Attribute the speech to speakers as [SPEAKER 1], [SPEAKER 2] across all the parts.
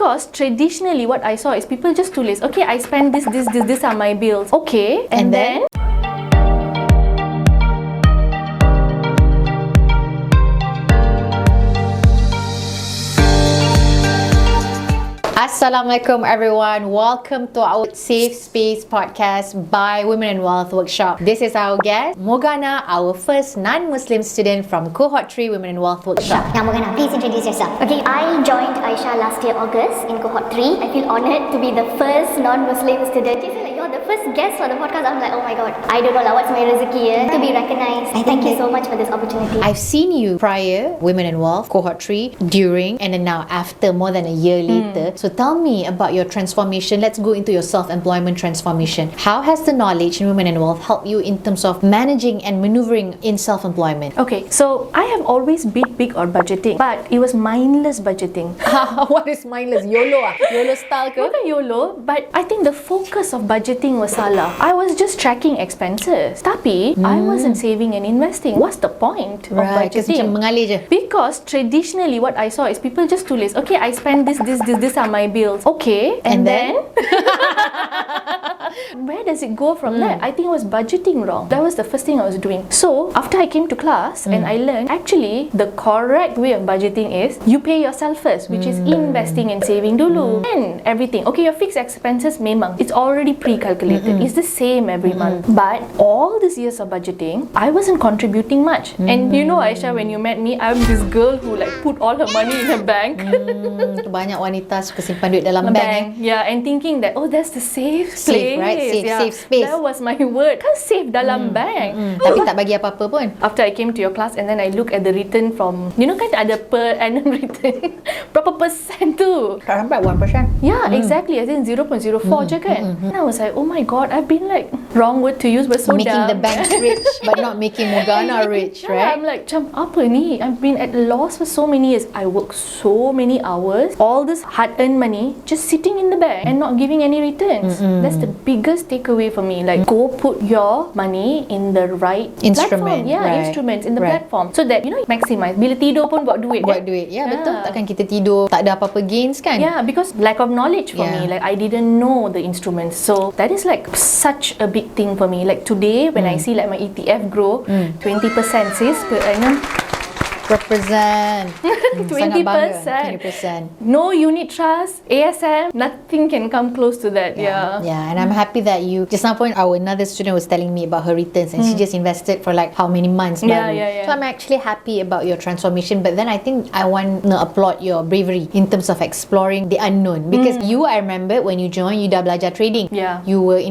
[SPEAKER 1] Because traditionally what I saw is people just tulis, okay, I spend this are my bills. Okay, and then
[SPEAKER 2] Assalamualaikum everyone. Welcome to our Safe Space podcast by Women and Wealth Workshop. This is our guest, Mogana, our first non-Muslim student from Cohort 3 Women and Wealth Workshop.
[SPEAKER 3] Now Mogana, please introduce yourself. Okay, I joined Aisha last year August in Cohort 3. I feel honoured to be the first non-Muslim student. She said like, you're the first guest for the podcast. I'm like, oh my god, I don't know what's my rezeki to be recognised. Thank you so much for this opportunity.
[SPEAKER 2] I've seen you prior, Women and Wealth, Cohort 3, during, and then now after, more than a year later. So tell me about your transformation. Let's go into your self-employment transformation. How has the knowledge in Women and Wealth helped you in terms of managing and maneuvering in self-employment?
[SPEAKER 1] okay, so I have always been big on budgeting, but it was mindless budgeting.
[SPEAKER 2] What is mindless? YOLO ah? YOLO style ke?
[SPEAKER 1] Bukan YOLO, but I think the focus of budgeting was salah. I was just tracking expenses, tapi I wasn't saving and investing. What's the point of
[SPEAKER 2] Kasi
[SPEAKER 1] budgeting?
[SPEAKER 2] macam mengalir je.
[SPEAKER 1] Because traditionally what I saw is people just tulis, okay, I spend this are my bills. Okay, and then where does it go from there? I think I was budgeting wrong. That was the first thing I was doing. So after I came to class and I learned actually the correct way of budgeting is you pay yourself first, which is investing and saving dulu and everything. Okay, your fixed expenses memang it's already pre-calculated. It's the same every month. But all these years of budgeting, I wasn't contributing much. And you know, Aisha, when you met me, I'm this girl who like put all her money in her bank.
[SPEAKER 2] Banyak wanita suka simpan duit dalam bank.
[SPEAKER 1] Yeah, and thinking that that's the safe
[SPEAKER 2] Safe,
[SPEAKER 1] place.
[SPEAKER 2] right? Safe,
[SPEAKER 1] Yeah,
[SPEAKER 2] safe space.
[SPEAKER 1] That was my word. Kan safe dalam bank.
[SPEAKER 2] Tapi tak bagi apa-apa pun.
[SPEAKER 1] After I came to your class and then I look at the return from, you know kan ada per annum return. Berapa persen tu?
[SPEAKER 2] Tak sampai 1%.
[SPEAKER 1] Yeah, exactly. I think 0.04 je kan. And I was like, oh my god, I've been like, wrong word to use but so
[SPEAKER 2] Making
[SPEAKER 1] dumb.
[SPEAKER 2] the bank rich but not making Mogana rich,
[SPEAKER 1] Yeah,
[SPEAKER 2] right?
[SPEAKER 1] I'm like, macam apa ni? I've been at a loss for so many years. I work so many hours, all this hard-earned money just sitting in the bank and not giving any returns. That's the biggest takeaway for me. Like, go put your money in the right
[SPEAKER 2] Instrument,
[SPEAKER 1] platform. Yeah,
[SPEAKER 2] right.
[SPEAKER 1] instruments in the
[SPEAKER 2] Right.
[SPEAKER 1] platform so that you know maximize. Bila tidur pun buat duit.
[SPEAKER 2] Buat duit. Ya, betul. Takkan kita tidur tak ada apa-apa gains kan?
[SPEAKER 1] Yeah, because lack of knowledge for
[SPEAKER 2] Yeah.
[SPEAKER 1] me. Like, I didn't know the instruments. So that is like such a big thing for me. Like today when I see like my ETF grow 20% sis per annum.
[SPEAKER 2] Represent. Sangat bangga.
[SPEAKER 1] 20%. No unit trust, ASM, nothing can come close to that. Yeah.
[SPEAKER 2] Yeah, and I'm happy that you, just now point, our another student was telling me about her returns and she just invested for like how many months baru.
[SPEAKER 1] Yeah.
[SPEAKER 2] So I'm actually happy about your transformation, but then I think I want to applaud your bravery in terms of exploring the unknown, because you, I remember when you joined, you dah belajar trading.
[SPEAKER 1] Yeah.
[SPEAKER 2] You were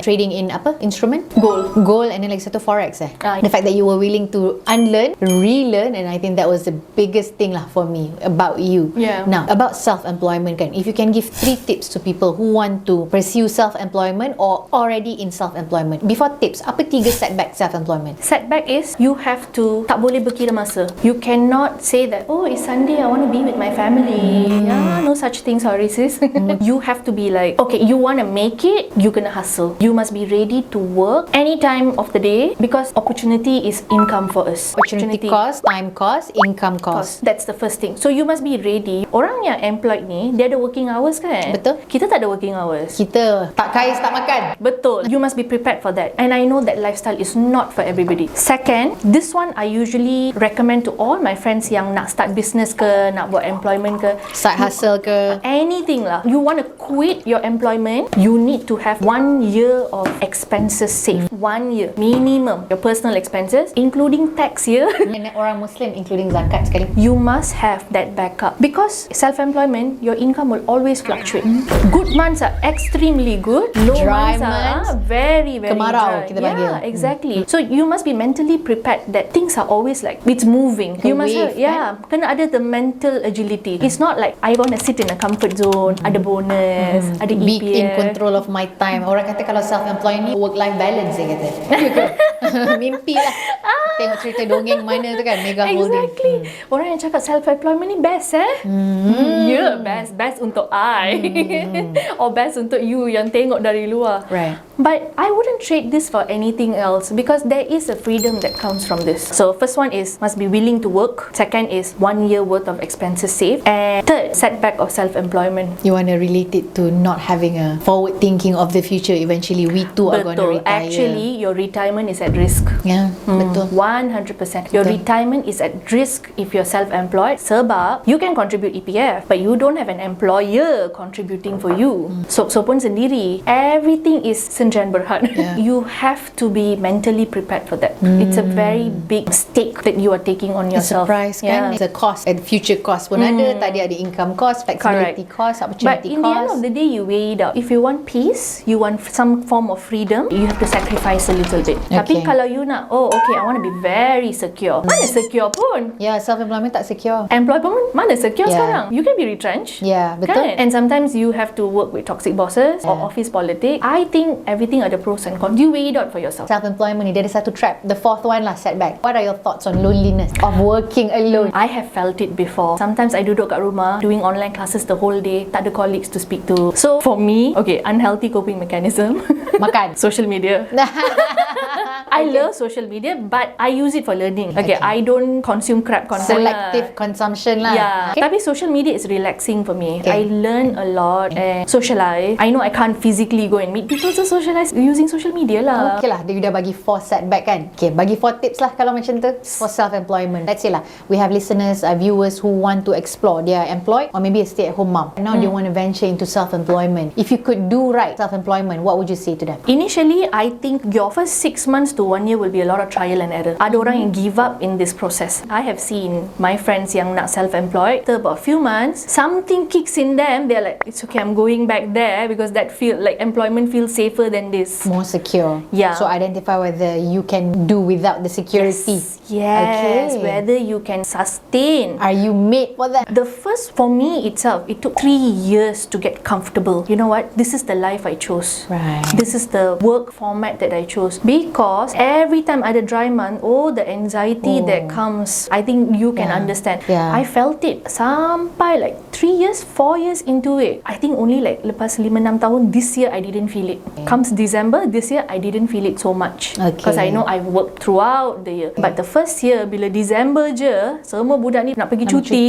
[SPEAKER 2] trading in apa? Instrument? Gold and then like satu forex
[SPEAKER 1] Ah,
[SPEAKER 2] The fact that you were willing to unlearn, relearn, and I think that was the biggest thing lah for me about you.
[SPEAKER 1] Yeah.
[SPEAKER 2] Now, about self-employment kan, if you can give 3 tips to people who want to pursue self-employment or already in self-employment. Before tips, apa 3 setback self-employment?
[SPEAKER 1] Setback is you have to tak boleh berkira masa. You cannot say that, oh, it's Sunday, I want to be with my family. Yeah, no such thing, sorry sis. You have to be like, okay, you want to make it, you're gonna hustle. You must be ready to work any time of the day because opportunity is income for us.
[SPEAKER 2] Opportunity cost, time cost, income cost.
[SPEAKER 1] That's the first thing. So you must be ready. Orang yang employed ni, dia ada working hours kan?
[SPEAKER 2] Betul.
[SPEAKER 1] Kita tak ada working hours.
[SPEAKER 2] Kita tak kaya tak makan.
[SPEAKER 1] Betul. You must be prepared for that. And I know that lifestyle is not for everybody. Second, this one I usually recommend to all my friends yang nak start business ke, nak buat employment ke,
[SPEAKER 2] Side hustle ke.
[SPEAKER 1] anything lah. You want to quit your employment, you need to have 1 year of expenses saved. 1 year minimum. Your personal expenses, including tax year.
[SPEAKER 2] And orang Muslim including zakat sekali.
[SPEAKER 1] You must have that backup because self-employment, your income will always fluctuate. Good months are extremely good. Low
[SPEAKER 2] Dry
[SPEAKER 1] months
[SPEAKER 2] months,
[SPEAKER 1] are very
[SPEAKER 2] kemarau
[SPEAKER 1] dry.
[SPEAKER 2] kita panggil.
[SPEAKER 1] Yeah, exactly. So you must be mentally prepared that things are always like it's moving.
[SPEAKER 2] The
[SPEAKER 1] You must
[SPEAKER 2] wave,
[SPEAKER 1] have, kena ada the mental agility. It's not like I want to sit in a comfort zone. Ada bonus, ada EPF.
[SPEAKER 2] Be in control of my time. Orang kata kalau self-employed ni work-life balance dia kata. Mimpi lah. Tengok cerita dongeng mana tu kan, Mega Holding.
[SPEAKER 1] Exactly. Orang yang cakap self-employment ni best best untuk I. Or best untuk you yang tengok dari luar.
[SPEAKER 2] Right.
[SPEAKER 1] But I wouldn't trade this for anything else because there is a freedom that comes from this. So first one is must be willing to work. Second is 1 year worth of expenses saved. And third, setback of self-employment.
[SPEAKER 2] You want to relate it to not having a forward thinking of the future. Eventually, we too are going to
[SPEAKER 1] Betul.
[SPEAKER 2] retire.
[SPEAKER 1] Actually, your retirement is at risk.
[SPEAKER 2] Yeah, betul.
[SPEAKER 1] 100%. Your retirement is at risk if you're self-employed. Sebab you can contribute EPF, but you don't have an employer contributing for you. So pun sendiri, everything is sendirian berhad.
[SPEAKER 2] Yeah.
[SPEAKER 1] You have to be mentally prepared for that. It's a very big stake that you are taking on
[SPEAKER 2] It's a
[SPEAKER 1] yourself.
[SPEAKER 2] price kan? It's a cost. And future cost pun ada. Tadi ada income cost, flexibility cost,
[SPEAKER 1] But
[SPEAKER 2] opportunity
[SPEAKER 1] in the end of
[SPEAKER 2] cost.
[SPEAKER 1] the day, you weigh it out. If you want peace, you want some form of freedom, you have to sacrifice a little bit. Tapi
[SPEAKER 2] Okay.
[SPEAKER 1] kalau you nak, I want to be very secure. Mana secure pun?
[SPEAKER 2] Yeah, self-employment tak secure.
[SPEAKER 1] Employment mana secure
[SPEAKER 2] Yeah.
[SPEAKER 1] sekarang? You can be retrenched.
[SPEAKER 2] Yeah, betul.
[SPEAKER 1] Kan? And sometimes you have to work with toxic bosses or office politics. I think everything ada pros and cons. You weigh it out for yourself.
[SPEAKER 2] Self-employment ni, dia ada satu trap. The fourth one lah, setback. What are your thoughts on loneliness of working alone?
[SPEAKER 1] I have felt it before. Sometimes I duduk kat rumah doing online classes the whole day, tak ada colleagues to speak to. So for me, unhealthy coping mechanism.
[SPEAKER 2] Makan.
[SPEAKER 1] Social media. I love social media, but I use it for learning. I don't consume crap content.
[SPEAKER 2] Selective consumption lah.
[SPEAKER 1] Yeah.
[SPEAKER 2] Okay.
[SPEAKER 1] Tapi social media is relaxing for me.
[SPEAKER 2] Okay.
[SPEAKER 1] I learn a lot and socialize. I know I can't physically go and meet people, so socialize using social media lah.
[SPEAKER 2] Okay lah, dia dah bagi 4 setback kan. Okay, bagi 4 tips lah kalau macam tu for self-employment. Let's say lah, we have listeners, viewers who want to explore. They are employed or maybe a stay-at-home mom. Now they want to venture into self-employment. If you could do right self-employment, what would you say to them?
[SPEAKER 1] Initially, I think your first 6 months to 1 year will be a lot of trial and error. Ada orang yang give up in this process. I have seen my friends yang nak self-employed, after about a few months, something kicks in them. They're like, it's okay, I'm going back there because that feel like employment feels safer than this.
[SPEAKER 2] More secure.
[SPEAKER 1] Yeah.
[SPEAKER 2] So identify whether you can do without the security.
[SPEAKER 1] Yes,
[SPEAKER 2] Okay.
[SPEAKER 1] whether you can sustain.
[SPEAKER 2] Are you made for that?
[SPEAKER 1] The first, for me itself, it took 3 years to get comfortable. You know what? This is the life I chose.
[SPEAKER 2] Right.
[SPEAKER 1] This is the work format that I chose. Because every time ada dry month, the anxiety that comes, I think you can
[SPEAKER 2] Yeah.
[SPEAKER 1] understand.
[SPEAKER 2] Yeah.
[SPEAKER 1] I felt it sampai like 3 years, 4 years into it. I think only like lepas 5-6 tahun, this year I didn't feel it. Comes December, this year I didn't feel it so much.
[SPEAKER 2] Okay.
[SPEAKER 1] Because I know I've worked throughout the year. But the first year, bila December je, semua budak ni nak pergi cuti.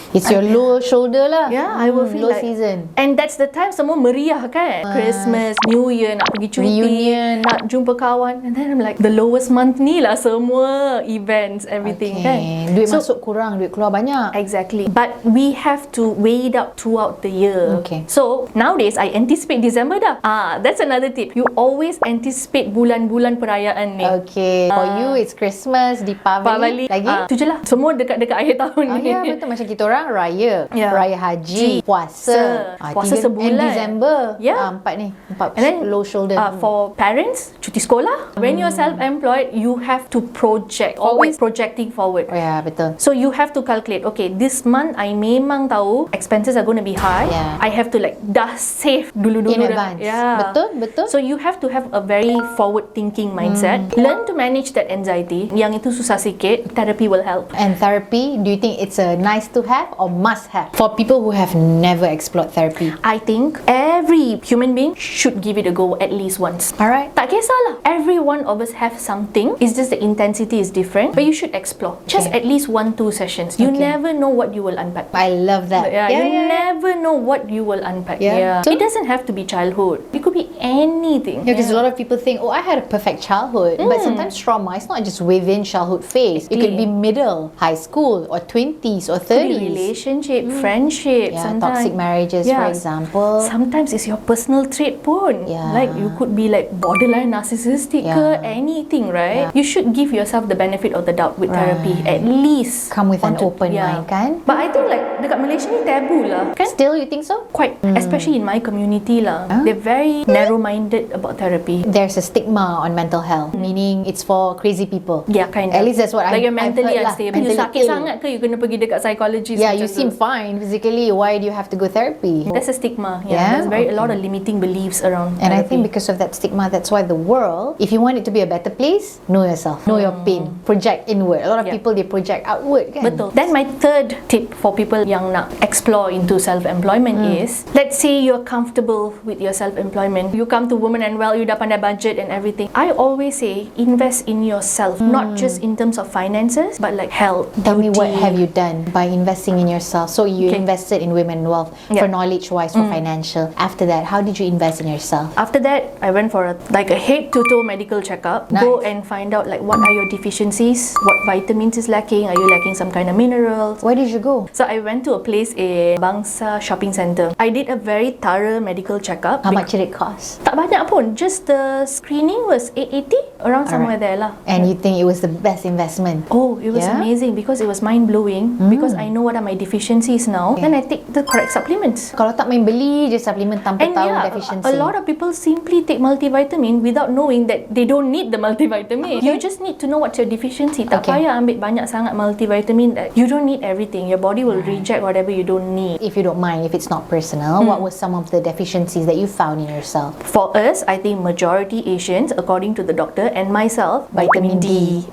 [SPEAKER 2] It's your low shoulder lah.
[SPEAKER 1] Yeah, I will feel
[SPEAKER 2] low
[SPEAKER 1] like
[SPEAKER 2] season.
[SPEAKER 1] And that's the time semua meriah kan. Christmas, New Year, nak pergi cuti,
[SPEAKER 2] Reunion.
[SPEAKER 1] nak jumpa kawan. And then I'm like, the lowest month ni lah semua events, everything kan.
[SPEAKER 2] Duit masuk kurang, duit keluar banyak.
[SPEAKER 1] Exactly. But we have to weigh it up throughout the year.
[SPEAKER 2] Okay.
[SPEAKER 1] So nowadays I anticipate December dah. That's another tip. You always anticipate bulan-bulan perayaan ni.
[SPEAKER 2] Okay. For you, it's Christmas, Deepavali. Lagi?
[SPEAKER 1] Tu je lah. Semua dekat-dekat akhir tahun
[SPEAKER 2] Oh
[SPEAKER 1] ni.
[SPEAKER 2] ya, betul. Macam kita orang raya.
[SPEAKER 1] Yeah.
[SPEAKER 2] Raya haji, puasa.
[SPEAKER 1] Puasa sebulan.
[SPEAKER 2] And December.
[SPEAKER 1] Yeah.
[SPEAKER 2] 4 ni. 4
[SPEAKER 1] And then
[SPEAKER 2] low shoulder.
[SPEAKER 1] for parents, cuti sekolah. When you're self-employed, you have to project. Always projecting forward.
[SPEAKER 2] Oh ya, betul.
[SPEAKER 1] So you have to calculate, okay, this month I memang tahu expenses are going to be high.
[SPEAKER 2] Yeah.
[SPEAKER 1] I have to like dah save dulu-dulu.
[SPEAKER 2] In
[SPEAKER 1] dah.
[SPEAKER 2] advance.
[SPEAKER 1] Yeah.
[SPEAKER 2] Betul.
[SPEAKER 1] So you have to have a very forward-thinking mindset. Learn to manage that anxiety. Yang itu susah sikit. Therapy will help.
[SPEAKER 2] And therapy, do you think it's a nice to have or must have for people who have never explored therapy?
[SPEAKER 1] I think every human being should give it a go at least once.
[SPEAKER 2] Alright.
[SPEAKER 1] Tak kisahlah. Every one of us have something. It's just the intensity is different. But you should explore. Just at least 1-2 sessions. You
[SPEAKER 2] Okay.
[SPEAKER 1] never know what you will unpack.
[SPEAKER 2] I love that.
[SPEAKER 1] You never know what you will unpack.
[SPEAKER 2] Yeah. So-
[SPEAKER 1] It doesn't have to be childhood. It could be anything.
[SPEAKER 2] Yeah, because a lot of people think, I had a perfect childhood. But sometimes trauma is not just within childhood phase. It could be middle, high school, or 20s or
[SPEAKER 1] Could be
[SPEAKER 2] 30s.
[SPEAKER 1] relationship, friendship,
[SPEAKER 2] Yeah,
[SPEAKER 1] sometimes.
[SPEAKER 2] toxic marriages, for example.
[SPEAKER 1] Sometimes it's your personal trait pun.
[SPEAKER 2] Yeah.
[SPEAKER 1] Like you could be like borderline narcissistic ke,
[SPEAKER 2] Yeah.
[SPEAKER 1] anything, right?
[SPEAKER 2] Yeah.
[SPEAKER 1] You should give yourself the benefit of the doubt with therapy. At least.
[SPEAKER 2] Come with an open mind, kan?
[SPEAKER 1] But I think like dekat Malaysia ni taboo lah. Kan?
[SPEAKER 2] Still, you think so?
[SPEAKER 1] Quite, especially in my community lah. They're very narrow-minded about therapy.
[SPEAKER 2] There's a stigma on mental health, meaning it's for crazy people.
[SPEAKER 1] Yeah, kind of.
[SPEAKER 2] At least that's what
[SPEAKER 1] like
[SPEAKER 2] I've
[SPEAKER 1] you're mentally
[SPEAKER 2] heard lah.
[SPEAKER 1] unstable. You
[SPEAKER 2] Mentally
[SPEAKER 1] sakit
[SPEAKER 2] ill.
[SPEAKER 1] sangat ke you kena pergi dekat psychologist?
[SPEAKER 2] Yeah,
[SPEAKER 1] macam
[SPEAKER 2] you seem
[SPEAKER 1] tu.
[SPEAKER 2] fine physically. Why do you have to go therapy?
[SPEAKER 1] That's a stigma.
[SPEAKER 2] Yeah,
[SPEAKER 1] That's very create a lot of limiting beliefs around
[SPEAKER 2] And I
[SPEAKER 1] therapy.
[SPEAKER 2] think because of that stigma, that's why the world, if you want it to be a better place, know yourself, know your pain, project inward. A lot of
[SPEAKER 1] Yeah.
[SPEAKER 2] people, they project outward kan?
[SPEAKER 1] Betul. Then my third tip for people yang nak explore into self-employment is, let's say you're comfortable with your self-employment. You come to Women and Well, you dah pandai budget and everything. I always say, invest in yourself, not just in terms of finances, but like health,
[SPEAKER 2] Tell me, what
[SPEAKER 1] beauty.
[SPEAKER 2] have you done by investing in yourself? So you
[SPEAKER 1] Okay.
[SPEAKER 2] invested in Women and Wealth
[SPEAKER 1] Yeah.
[SPEAKER 2] for knowledge-wise, for financial. After that, how did you invest in yourself?
[SPEAKER 1] After that, I went for a head-to-toe medical checkup.
[SPEAKER 2] Nice.
[SPEAKER 1] Go and find out like what are your deficiencies, what vitamins is lacking, are you lacking some kind of minerals.
[SPEAKER 2] Where did you go?
[SPEAKER 1] So I went to a place in Bangsa Shopping Centre. I did a very thorough medical checkup.
[SPEAKER 2] How much did it cost?
[SPEAKER 1] Tak banyak pun. Just the screening was 880, around somewhere there lah.
[SPEAKER 2] And you think it was the best investment?
[SPEAKER 1] Oh, it was
[SPEAKER 2] Yeah?
[SPEAKER 1] amazing because it was mind-blowing because I know what are my deficiencies now. Then I take the correct supplements.
[SPEAKER 2] Kalau tak main beli je supplement tanpa
[SPEAKER 1] And
[SPEAKER 2] tahu
[SPEAKER 1] yeah,
[SPEAKER 2] deficiency.
[SPEAKER 1] a lot of people simply take multivitamin without knowing that they don't need the multivitamin. You just need to know what's your deficiency. Tak
[SPEAKER 2] Okay.
[SPEAKER 1] payah ambil banyak sangat multivitamin. That you don't need everything. Your body will reject whatever you don't need.
[SPEAKER 2] If you don't mind, if it's not personal, what were some of the deficiencies that you found in yourself?
[SPEAKER 1] For us, I think majority Asians, according to the doctor and myself, vitamin D.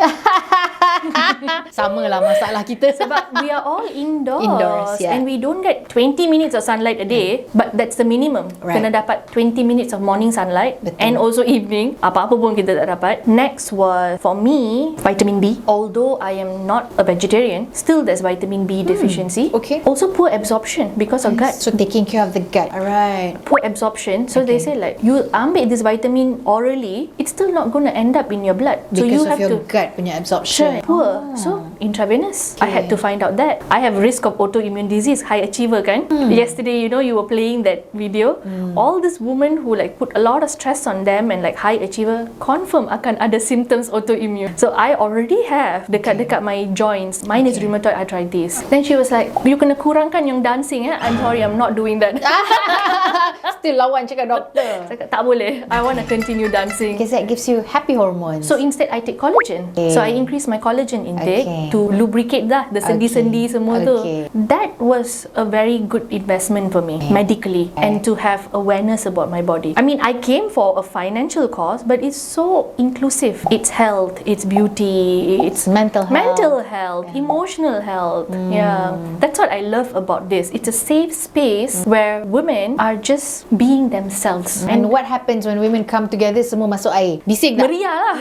[SPEAKER 2] Sama lah masalah kita.
[SPEAKER 1] Sebab we are all indoors,
[SPEAKER 2] Indoors, yeah.
[SPEAKER 1] and we don't get 20 minutes of sunlight a day, but that's the minimum.
[SPEAKER 2] Right.
[SPEAKER 1] Kena dapat 20 minutes of morning sunlight.
[SPEAKER 2] Betul.
[SPEAKER 1] And also evening. Apa-apa pun kita tak dapat. Next was, for me, vitamin B. Although I am not a vegetarian, still there's vitamin B deficiency.
[SPEAKER 2] Okay.
[SPEAKER 1] Also poor absorption because of gut.
[SPEAKER 2] So taking care of the gut. Alright.
[SPEAKER 1] Poor absorption. So they say like, you ambil this vitamin orally, it's still not going to end up in your blood. So you
[SPEAKER 2] Because
[SPEAKER 1] have
[SPEAKER 2] of your
[SPEAKER 1] to
[SPEAKER 2] gut punya absorption.
[SPEAKER 1] poor. So intravenous. I had to find out that I have risk of autoimmune disease, high achiever kan. Yesterday, you know, you were playing that video. All these women who like put a lot of stress on them and like high achiever, confirm akan ada symptoms autoimmune. So I already have dekat my joints. Mine is rheumatoid arthritis. Then she was like, you kena kurangkan yang dancing I'm sorry, I'm not doing that.
[SPEAKER 2] Still lawan cakap doktor.
[SPEAKER 1] Cakap, tak boleh. I want to continue dancing.
[SPEAKER 2] Because that gives you happy hormones.
[SPEAKER 1] So instead I take collagen.
[SPEAKER 2] Okay.
[SPEAKER 1] So I increase my collagen intake
[SPEAKER 2] Okay.
[SPEAKER 1] to lubricate dah the sendi-sendi semua
[SPEAKER 2] Okay.
[SPEAKER 1] tu. That was a very good investment for me medically and to have awareness about my body. I mean, I came for a financial cause, but it's so inclusive. It's health, it's beauty, it's
[SPEAKER 2] mental
[SPEAKER 1] health, emotional health. Yeah, that's what I love about this. It's a safe space where women are just being themselves.
[SPEAKER 2] And what happens when women come together, semua masuk air? Bising tak?
[SPEAKER 1] Meriah lah.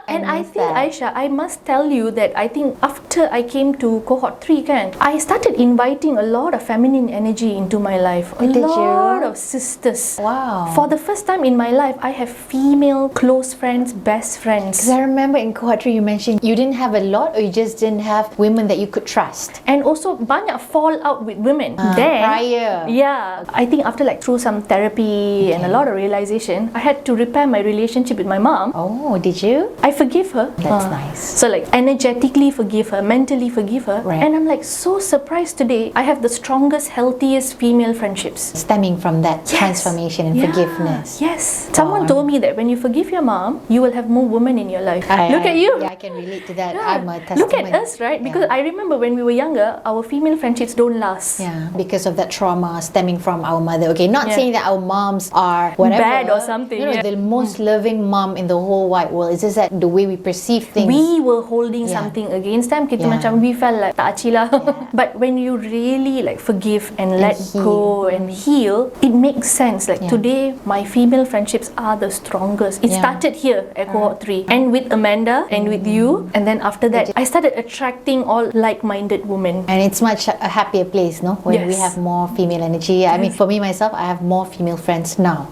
[SPEAKER 1] And I think, Aisha, I must tell you that I think after I came to Cohort 3 kan, I started inviting a lot of feminine energy into my life. A
[SPEAKER 2] Did
[SPEAKER 1] lot
[SPEAKER 2] you?
[SPEAKER 1] of sisters.
[SPEAKER 2] Wow.
[SPEAKER 1] For the first time in my life, I have female close friends, best friends.
[SPEAKER 2] Because I remember in Cohort 3 you mentioned you didn't have a lot, or you just didn't have women that you could trust.
[SPEAKER 1] And also banyak fall out with women. Then,
[SPEAKER 2] prior.
[SPEAKER 1] yeah, I think after like through some therapy and a lot of realization, I had to repair my relationship with my mom.
[SPEAKER 2] Oh, did you?
[SPEAKER 1] I forgive her.
[SPEAKER 2] That's nice.
[SPEAKER 1] So like energetically forgive her, mentally forgive her.
[SPEAKER 2] Right.
[SPEAKER 1] And I'm like so surprised today. I have the strongest, healthiest female friendships.
[SPEAKER 2] Stemming from that transformation and
[SPEAKER 1] Yeah.
[SPEAKER 2] forgiveness.
[SPEAKER 1] Yes. Someone told me that when you forgive your mom, you will have more women in your life. Look at you.
[SPEAKER 2] Yeah, I can relate to that.
[SPEAKER 1] Yeah.
[SPEAKER 2] I'm a testament.
[SPEAKER 1] Look at us, right? Because I remember when we were younger, our female friendships don't last.
[SPEAKER 2] Yeah, because of that trauma stemming from our mother. Okay, not
[SPEAKER 1] Yeah.
[SPEAKER 2] saying that our moms are whatever.
[SPEAKER 1] Bad or something,
[SPEAKER 2] You know,
[SPEAKER 1] yeah.
[SPEAKER 2] the most loving mom in the whole wide world. It's just that the way we perceive things.
[SPEAKER 1] We were holding
[SPEAKER 2] Yeah.
[SPEAKER 1] something against them. Kita
[SPEAKER 2] Yeah.
[SPEAKER 1] macam we felt like tak aci lah. But when you really like forgive and let
[SPEAKER 2] heal.
[SPEAKER 1] go and heal, it makes sense. Like
[SPEAKER 2] Yeah.
[SPEAKER 1] today, my female friendships are the strongest. It
[SPEAKER 2] Yeah.
[SPEAKER 1] started here at Cohort 3 and with Amanda and with you. And then after that, I started attracting all like-minded women.
[SPEAKER 2] And it's much a happier place, no? When we
[SPEAKER 1] Yes.
[SPEAKER 2] have more female energy. I mean, for me myself, I have more female friends now.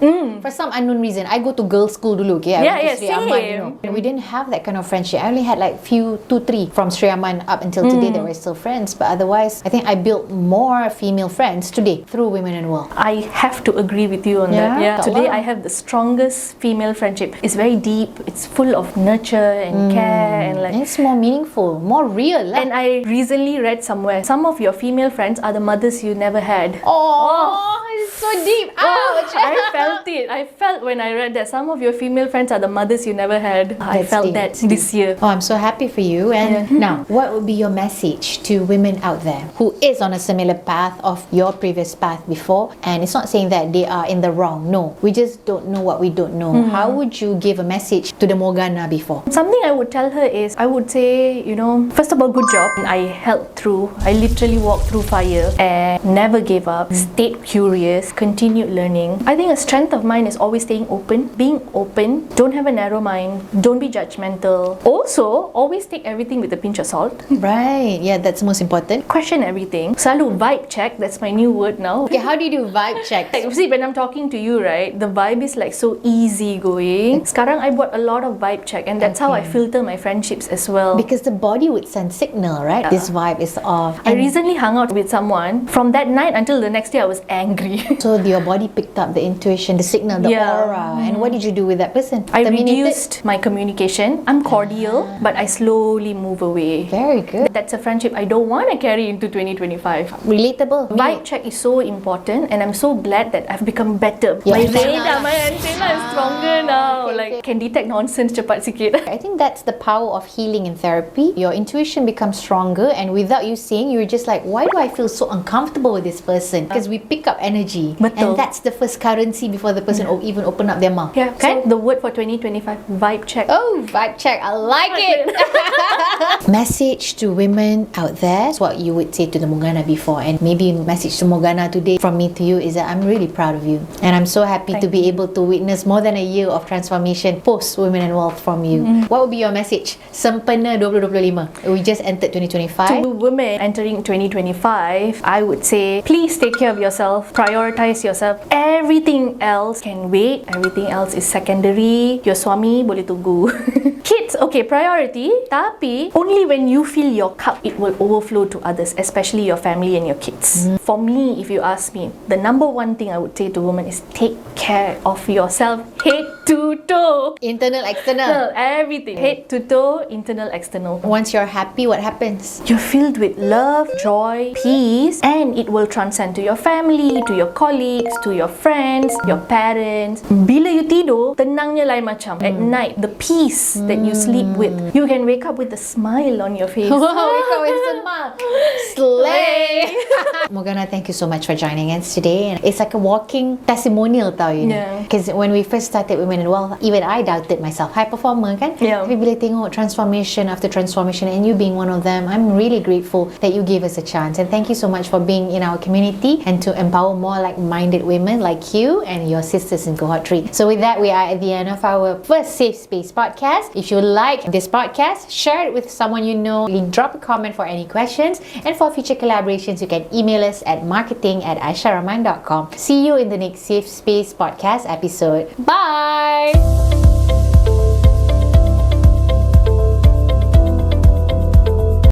[SPEAKER 2] For some unknown reason, I go to girls' school dulu. Okay, I
[SPEAKER 1] Yeah,
[SPEAKER 2] went to
[SPEAKER 1] yeah,
[SPEAKER 2] Sri Aman, you know. And we didn't have that kind of friendship. I only had like few, 2-3 from Sri Aman up until today that we're still friends. But otherwise, I think I built more female friends today through Women in World.
[SPEAKER 1] I have to agree with you on that.
[SPEAKER 2] Yeah? Tak
[SPEAKER 1] Today
[SPEAKER 2] apa.
[SPEAKER 1] I have the strongest female friendship. It's very deep. It's full of nurture and care and like.
[SPEAKER 2] And it's more meaningful, more real.
[SPEAKER 1] And I recently read somewhere, some of your female friends are the mothers you never had.
[SPEAKER 2] Oh, it's so deep. Ouch!
[SPEAKER 1] I felt it. I felt when I read that some of your female friends are the mothers you never had. I
[SPEAKER 2] That's
[SPEAKER 1] felt
[SPEAKER 2] deep.
[SPEAKER 1] that this year.
[SPEAKER 2] Oh, I'm so happy for you. And now, what would be your message to women out there who is on a similar path of your previous path before? And it's not saying that they are in the wrong. No, we just don't know what we don't know. How would you give a message to the Mogana before?
[SPEAKER 1] Something I would tell her is, I would say, first of all, good job. I held through. I literally walked through fire and never gave up, stayed curious, continued learning. I think a strength of mine is always staying open, being open, don't have a narrow mind, don't be judgmental. Also, always take everything with a pinch of salt.
[SPEAKER 2] Right. Yeah, that's most important.
[SPEAKER 1] Question everything. Selalu vibe check, that's my new word now.
[SPEAKER 2] Okay, how do you do vibe checks?
[SPEAKER 1] Like, see, when I'm talking to you, right, the vibe is like so easy going. Sekarang I bought a lot of vibe check, and that's how I filter my friendships as well.
[SPEAKER 2] Because the body would send signal, right? This vibe is off.
[SPEAKER 1] I recently hung out with someone. From that night until the next day, I was angry.
[SPEAKER 2] So your body picked up the intuition, the signal, the aura. And what did you do with that person?
[SPEAKER 1] I
[SPEAKER 2] Terminated?
[SPEAKER 1] reduced my communication. I'm cordial, but I slowly move away.
[SPEAKER 2] Very good.
[SPEAKER 1] That's a friendship I don't want to carry into 2025.
[SPEAKER 2] Relatable.
[SPEAKER 1] Vibe check is so important, and I'm so glad that I've become better.
[SPEAKER 2] Your
[SPEAKER 1] My
[SPEAKER 2] antenna.
[SPEAKER 1] radar, my antenna is stronger now. Like, can detect nonsense cepat sikit.
[SPEAKER 2] I think that's the power of healing in therapy. Your intuition becomes stronger, and without you saying, you're just like, why do I feel so uncomfortable with this person? Because we pick up energy.
[SPEAKER 1] Betul.
[SPEAKER 2] And that's the first currency before the person even open up their mouth.
[SPEAKER 1] Yeah, so the word for 2025, vibe check.
[SPEAKER 2] Oh, vibe check. I like it. Message to women out there, what you would say to the Mogana before, and maybe message to Mogana today from me to you is that I'm really proud of you, and I'm so happy to be able to witness more than a year of transformation post Women and Wealth from you. What would be your message? Sempena 2025. We just entered 2025.
[SPEAKER 1] To women entering 2025, I would say, please take care of yourself, prioritize yourself. Everything else can wait. Everything else is secondary. Your swami boleh tunggu. Kids, okay, priority. Tapi only when you fill your cup, it will overflow to others, especially your family and your kids. For me, if you ask me, the number one thing I would say to women is take care of yourself, head to toe.
[SPEAKER 2] Internal, external.
[SPEAKER 1] Everything. Head to toe, internal, external.
[SPEAKER 2] Once you're happy, what happens?
[SPEAKER 1] You're filled with love, joy, peace, and it will transcend to your family, to your colleagues, to your friends, your parents. Bila you tidur, tenangnya lain macam. At night, the peace that you sleep with, you can wake up with a smile on your face.
[SPEAKER 2] Wake up with a smile. Slay! Mogana, thank you so much for joining us today. And it's like a walking testimonial, tau, you know.
[SPEAKER 1] Yeah.
[SPEAKER 2] Because when we first started Women and Wealth, even I doubted myself. High performer, kan?
[SPEAKER 1] Yeah.
[SPEAKER 2] Tapi bila tengok transformation after transformation, and you being one of them, I'm really grateful that you gave us a chance. And thank you so much for being in our community and to empower more like-minded women like you and your sisters in Cohort 3. So with that, we are at the end of our first Safe Space podcast. If you like this podcast, share it with someone you know. Drop a comment for any questions. And for future collaborations, you can email us at marketing@aisharaman.com. See you in the next Safe Space podcast episode. Bye!